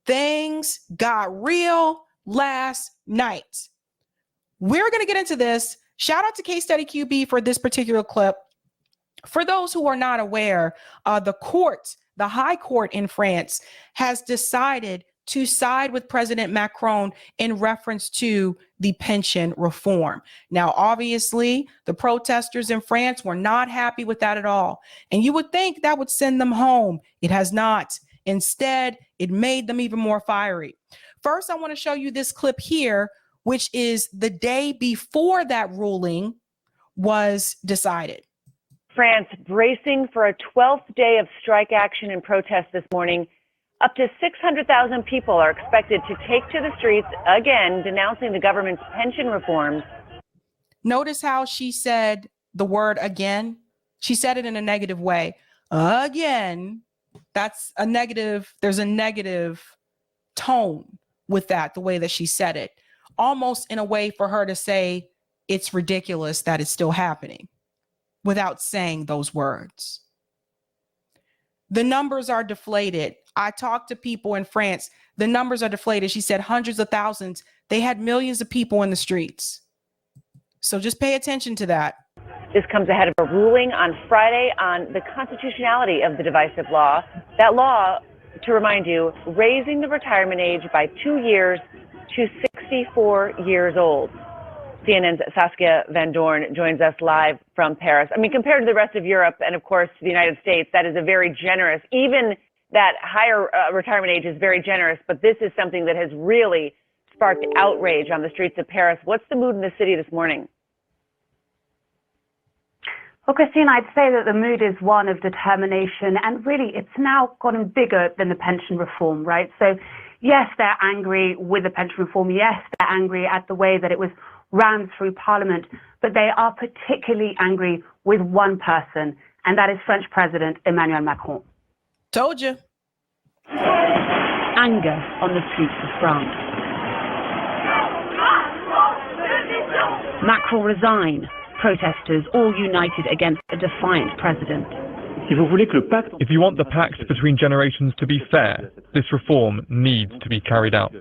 Things got real last night. We're going to get into this. Shout out to Case Study QB for this particular clip. For those who are not aware, the High Court in France has decided to side with President Macron in reference to the pension reform. Now, obviously, the protesters in France were not happy with that at all. And you would think that would send them home. It has not. Instead, it made them even more fiery. First, I want to show you this clip here, which is the day before that ruling was decided. France bracing for a 12th day of strike action and protest this morning. Up to 600,000 people are expected to take to the streets again, denouncing the government's pension reforms. Notice how she said the word again. She said it in a negative way. Again, that's a negative. There's a negative tone with that, the way that she said it, almost in a way for her to say it's ridiculous that it's still happening without saying those words. The numbers are deflated. I talked to people in France. The numbers are deflated. She said hundreds of thousands. They had millions of people in the streets. So just pay attention to that. This comes ahead of a ruling on Friday on the constitutionality of the divisive law. That law, to remind you, raising the retirement age by 2 years to 64 years old. CNN's Saskia Van Doorn joins us live from Paris. I mean, compared to the rest of Europe and, of course, the United States, that is a very generous, even that higher retirement age is very generous, but this is something that has really sparked outrage on the streets of Paris. What's the mood in the city this morning? Well, Christine, I'd say that the mood is one of determination, and really it's now gotten bigger than the pension reform, right? So, yes, they're angry with the pension reform. Yes, they're angry at the way that it was ran through Parliament, but they are particularly angry with one person, and that is French President Emmanuel Macron. Told you. Anger on the streets of France. Macron resign. Protesters all united against a defiant president. If you want the pact between generations to be fair, this reform needs to be carried out.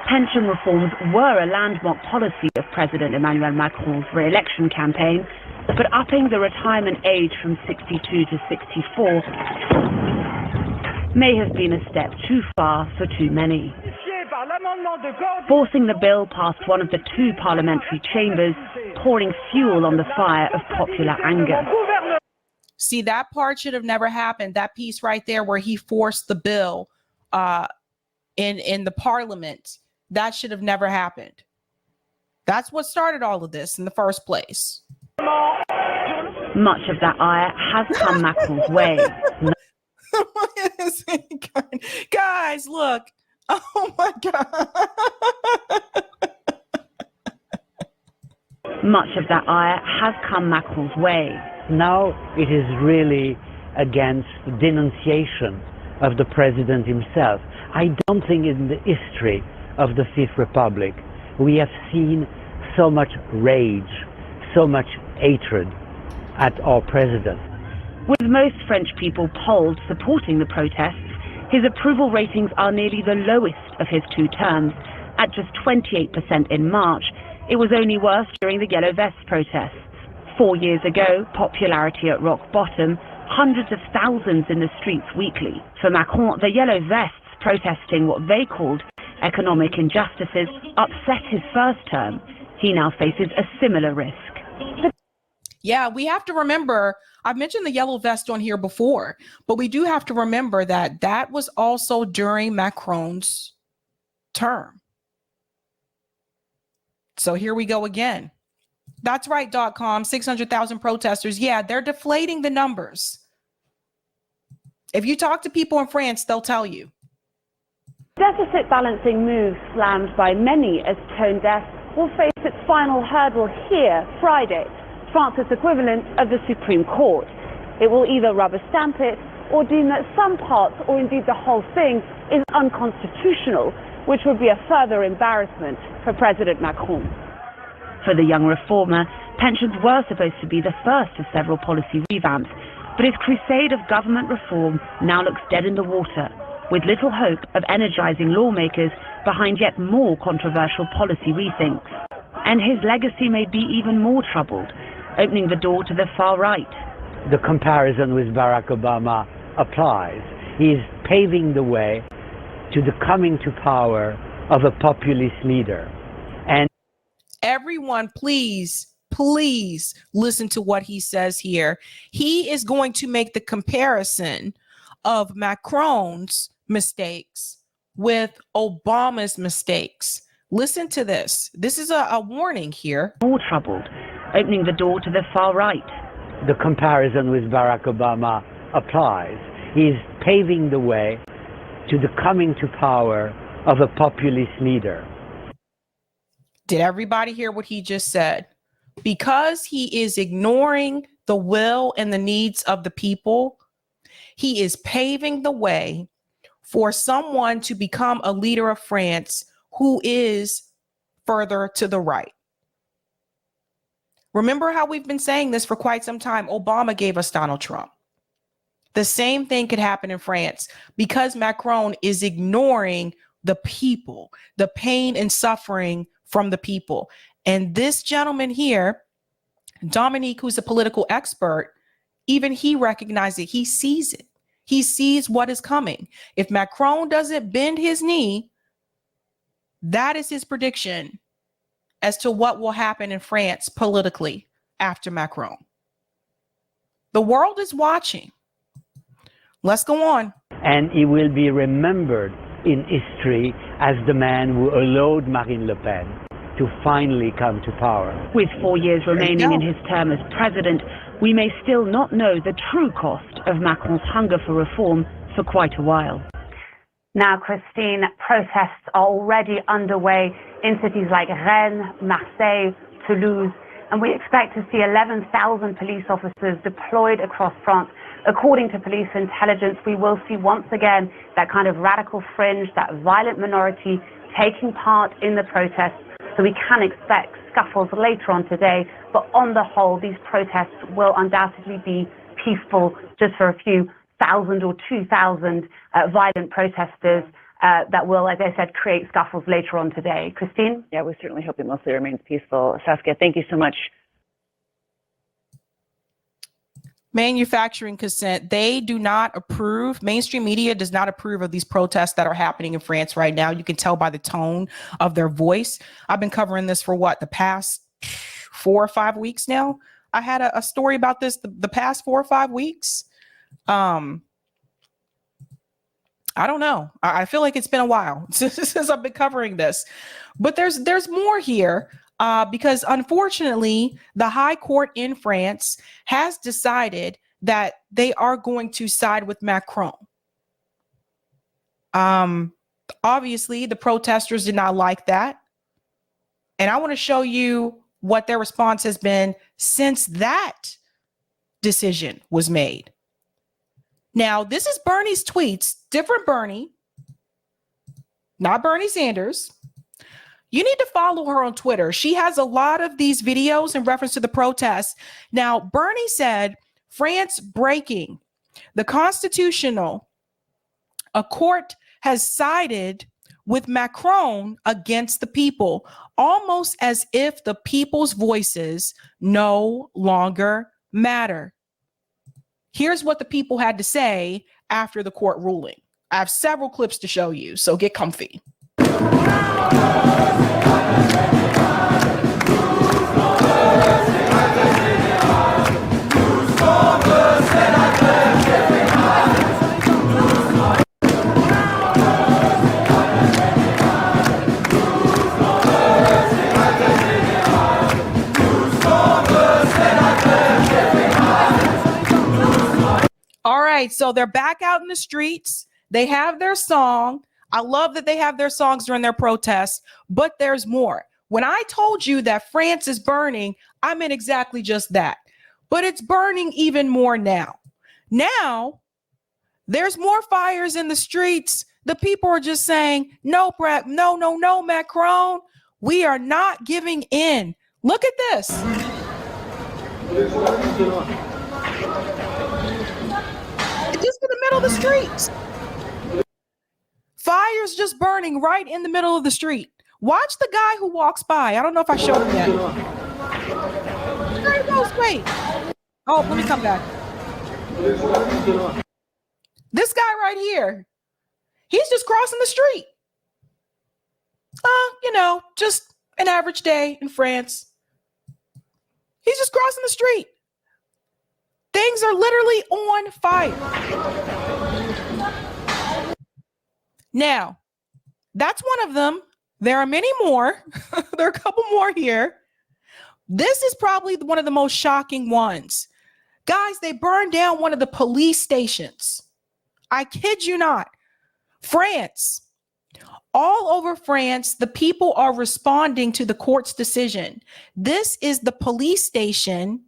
Pension reforms were a landmark policy of President Emmanuel Macron's re-election campaign, but upping the retirement age from 62 to 64 may have been a step too far for too many. Forcing the bill past one of the two parliamentary chambers, pouring fuel on the fire of popular anger. See, that part should have never happened. That piece right there where he forced the bill in the parliament, that should have never happened. That's what started all of this in the first place. Much of that ire has come Macron's way. Guys, look. Oh my God. Much of that ire has come Macron's way. Now it is really against denunciation of the president himself. I don't think in the history of the Fifth Republic we have seen so much rage, so much hatred at our president. With most French people polled supporting the protests, his approval ratings are nearly the lowest of his two terms, at just 28% in March. It was only worse during the Yellow Vest protests. 4 years ago, popularity at rock bottom, hundreds of thousands in the streets weekly. For Macron, the Yellow Vests protesting what they called economic injustices upset his first term. He now faces a similar risk. Yeah, we have to remember, I've mentioned the Yellow Vest on here before, but we do have to remember that that was also during Macron's term. So here we go again. That's right, .com, 600,000 protesters. Yeah, they're deflating the numbers. If you talk to people in France, they'll tell you. Deficit balancing move slammed by many as tone deaf will face its final hurdle here Friday, France's equivalent of the Supreme Court. It will either rubber stamp it or deem that some parts or indeed the whole thing is unconstitutional, which would be a further embarrassment for President Macron. For the young reformer, pensions were supposed to be the first of several policy revamps, but his crusade of government reform now looks dead in the water. with little hope of energizing lawmakers behind yet more controversial policy rethinks. And his legacy may be even more troubled, opening the door to the far right. The comparison with Barack Obama applies. He is paving the way to the coming to power of a populist leader. And everyone, please listen to what he says here. He is going to make the comparison of Macron's mistakes with Obama's mistakes. Listen to this. This is a warning here. More troubled, opening the door to the far right. The comparison with Barack Obama applies. He is paving the way to the coming to power of a populist leader. Did everybody hear what he just said? Because he is ignoring the will and the needs of the people, he is paving the way for someone to become a leader of France who is further to the right. Remember how we've been saying this for quite some time. Obama gave us Donald Trump. The same thing could happen in France because Macron is ignoring the people, the pain and suffering from the people. And this gentleman here, Dominique, who's a political expert, even he recognizes it. He sees it. He sees what is coming. If Macron doesn't bend his knee, that is his prediction as to what will happen in France politically after Macron. The world is watching. Let's go on. And he will be remembered in history as the man who allowed Marine Le Pen to finally come to power. With 4 years remaining in his term as president, we may still not know the true cost of Macron's hunger for reform for quite a while. Now, Christine, protests are already underway in cities like Rennes, Marseille, Toulouse, and we expect to see 11,000 police officers deployed across France. According to police intelligence, we will see once again that kind of radical fringe, that violent minority taking part in the protests. So we can expect scuffles later on today, but on the whole, these protests will undoubtedly be peaceful, just for a few thousand or 2,000 violent protesters that will, as I said, create scuffles later on today. Christine? Yeah, we certainly hope it mostly remains peaceful. Saskia, thank you so much. Manufacturing consent, they do not approve. Mainstream media does not approve of these protests that are happening in France right now. You can tell by the tone of their voice. I've been covering this for the past 4 or 5 weeks now. I had a story about this the past 4 or 5 weeks. I don't know. I feel like it's been a while since I've been covering this, but there's more here. Because unfortunately, the High Court in France has decided that they are going to side with Macron. Obviously, the protesters did not like that. And I want to show you what their response has been since that decision was made. Now, this is Bernie's tweets, different Bernie, not Bernie Sanders. You need to follow her on Twitter. She has a lot of these videos in reference to the protests. Now, Bernie said, France breaking the constitutional. A court has sided with Macron against the people, almost as if the people's voices no longer matter. Here's what the people had to say after the court ruling. I have several clips to show you, so get comfy. All right, so they're back out in the streets. They have their song. I love that they have their songs during their protests, but there's more. When I told you that France is burning, I meant exactly just that. But it's burning even more now. Now, there's more fires in the streets. The people are just saying, no, Macron, we are not giving in. Look at this. Just in the middle of the streets. is just burning right in the middle of the street. Watch the guy who walks by. I don't know if I showed him yet. There he goes. Wait. Oh, let me come back. This guy right here, he's just crossing the street. Just an average day in France. He's just crossing the street. Things are literally on fire. Now, that's one of them. There are many more. There are a couple more here. This is probably one of the most shocking ones. Guys, they burned down one of the police stations. I kid you not. France. All over France, the people are responding to the court's decision. This is the police station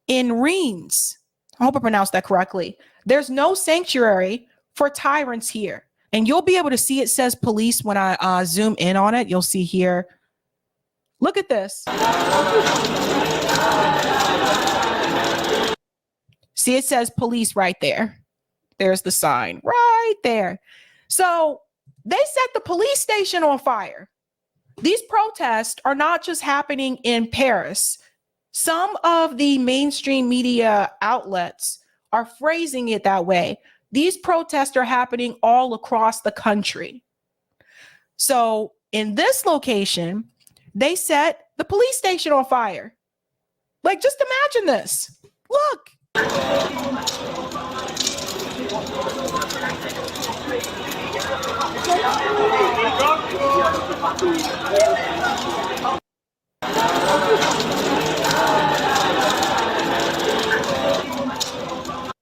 in Reims. I hope I pronounced that correctly. There's no sanctuary for tyrants here. And you'll be able to see it says police when I zoom in on it. You'll see here. Look at this. See, it says police right there. There's the sign right there. So they set the police station on fire. These protests are not just happening in Paris. Some of the mainstream media outlets are phrasing it that way. These protests are happening all across the country. So in this location, they set the police station on fire. Like, just imagine this. Look.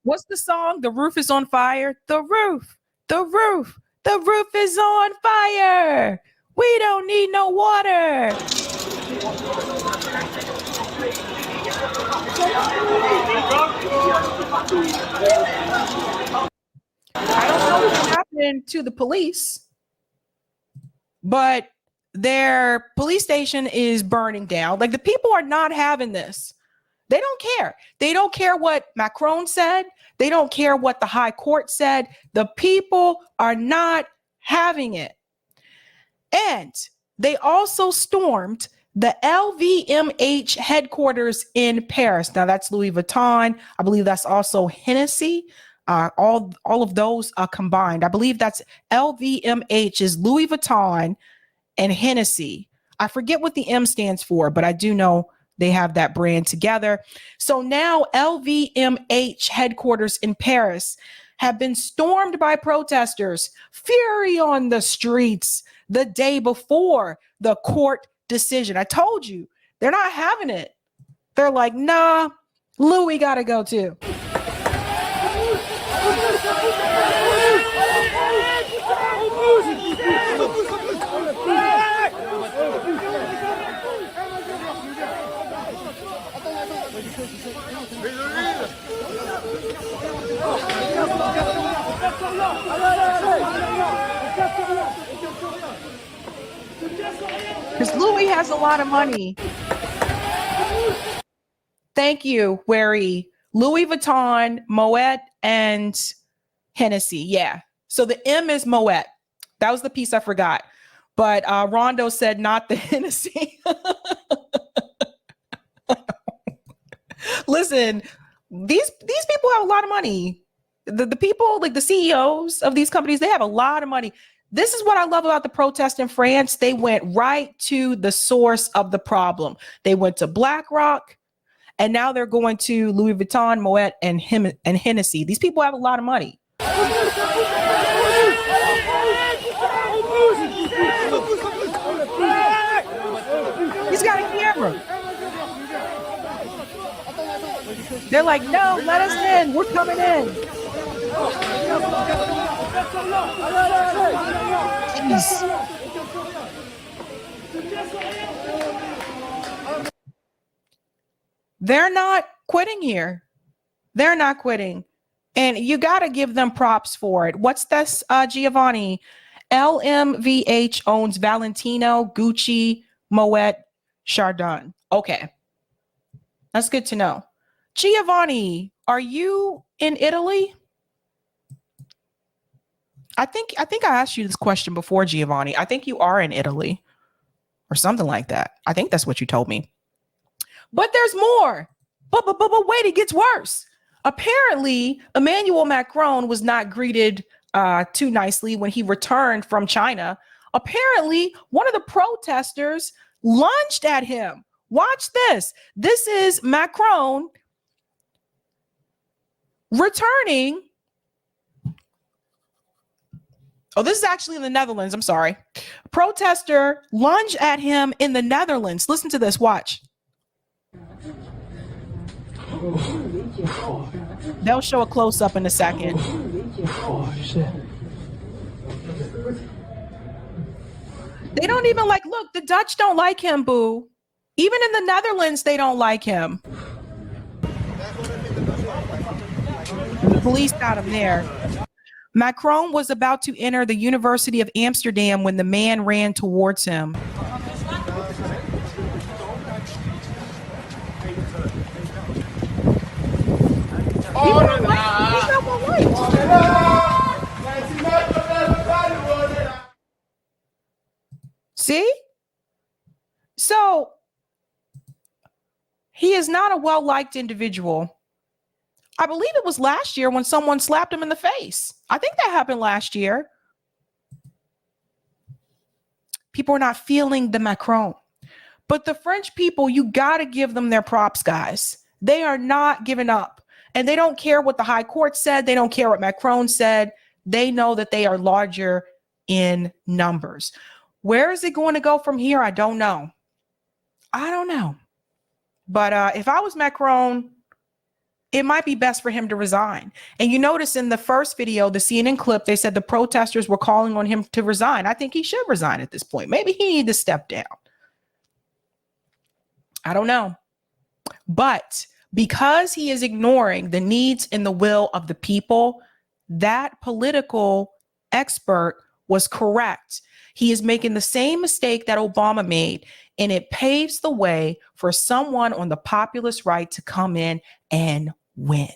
What's the song? The roof is on fire. The roof is on fire. We don't need no water. I don't know what happened to the police, but their police station is burning down. Like, the people are not having this. They don't care. They don't care what Macron said. They don't care what the high court said. The people are not having it. And they also stormed the LVMH headquarters in Paris. Now, that's Louis Vuitton. I believe that's also Hennessy. All of those are combined. I believe that's LVMH is Louis Vuitton and Hennessy. I forget what the M stands for, but I do know they have that brand together. So now LVMH headquarters in Paris have been stormed by protesters. Fury on the streets the day before the court decision. I told you, they're not having it. They're like, nah, Louis got to go too. Because Louis has a lot of money. Thank you, Wary. Louis Vuitton, Moet, and Hennessy. Yeah. So the M is Moet. That was the piece I forgot. But Rondo said not the Hennessy. Listen, these people have a lot of money. The people, like the CEOs of these companies, they have a lot of money. This is what I love about the protest in France. They went right to the source of the problem. They went to BlackRock, and now they're going to Louis Vuitton, Moet, and Hennessy. These people have a lot of money. He's got a camera. They're like, no, let us in. We're coming in. Jeez. They're not quitting here. They're not quitting. And you got to give them props for it. What's this, Giovanni? LMVH owns Valentino, Gucci, Moet, Chardon. Okay. That's good to know. Giovanni, are you in Italy? I think I asked you this question before, Giovanni. I think you are in Italy or something like that. I think that's what you told me. But there's more. But wait, it gets worse. Apparently, Emmanuel Macron was not greeted too nicely when he returned from China. Apparently, one of the protesters lunged at him. Watch this. This is Macron returning. Oh, this is actually in the Netherlands. I'm sorry. A protester lunged at him in the Netherlands. Listen to this. Watch. They'll show a close-up in a second. They don't even look, the Dutch don't like him, boo. Even in the Netherlands, they don't like him. The police got him there. Macron was about to enter the University of Amsterdam when the man ran towards him. See? So he is not a well-liked individual. I believe it was last year when someone slapped him in the face. I think that happened last year. People are not feeling the Macron. But the French people, you got to give them their props, guys. They are not giving up. And they don't care what the high court said. They don't care what Macron said. They know that they are larger in numbers. Where is it going to go from here? I don't know. I don't know. But if I was Macron, it might be best for him to resign. And you notice in the first video, the CNN clip, they said the protesters were calling on him to resign. I think he should resign at this point. Maybe he needs to step down. I don't know. But because he is ignoring the needs and the will of the people, that political expert was correct. He is making the same mistake that Obama made, and it paves the way for someone on the populist right to come in and win.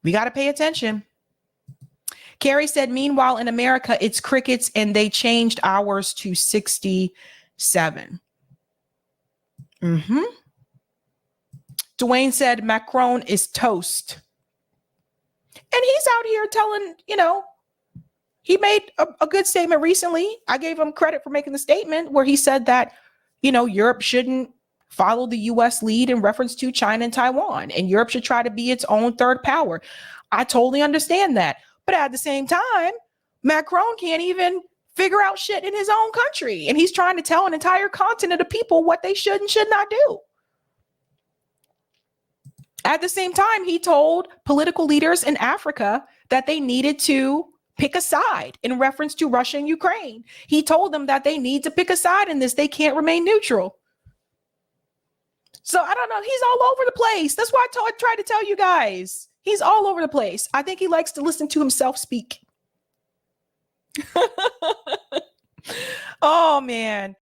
We got to pay attention. Carrie said, meanwhile, in America, it's crickets, and they changed hours to 67. Dwayne said, Macron is toast. And he's out here telling, he made a good statement recently. I gave him credit for making the statement where he said that, Europe shouldn't follow the U.S. lead in reference to China and Taiwan, and Europe should try to be its own third power. I totally understand that. But at the same time, Macron can't even figure out shit in his own country. And he's trying to tell an entire continent of people what they should and should not do. At the same time, he told political leaders in Africa that they needed to pick a side in reference to Russia and Ukraine. He told them that they need to pick a side in this. They can't remain neutral. So I don't know. He's all over the place. That's why I tried to tell you guys. He's all over the place. I think he likes to listen to himself speak. Oh, man.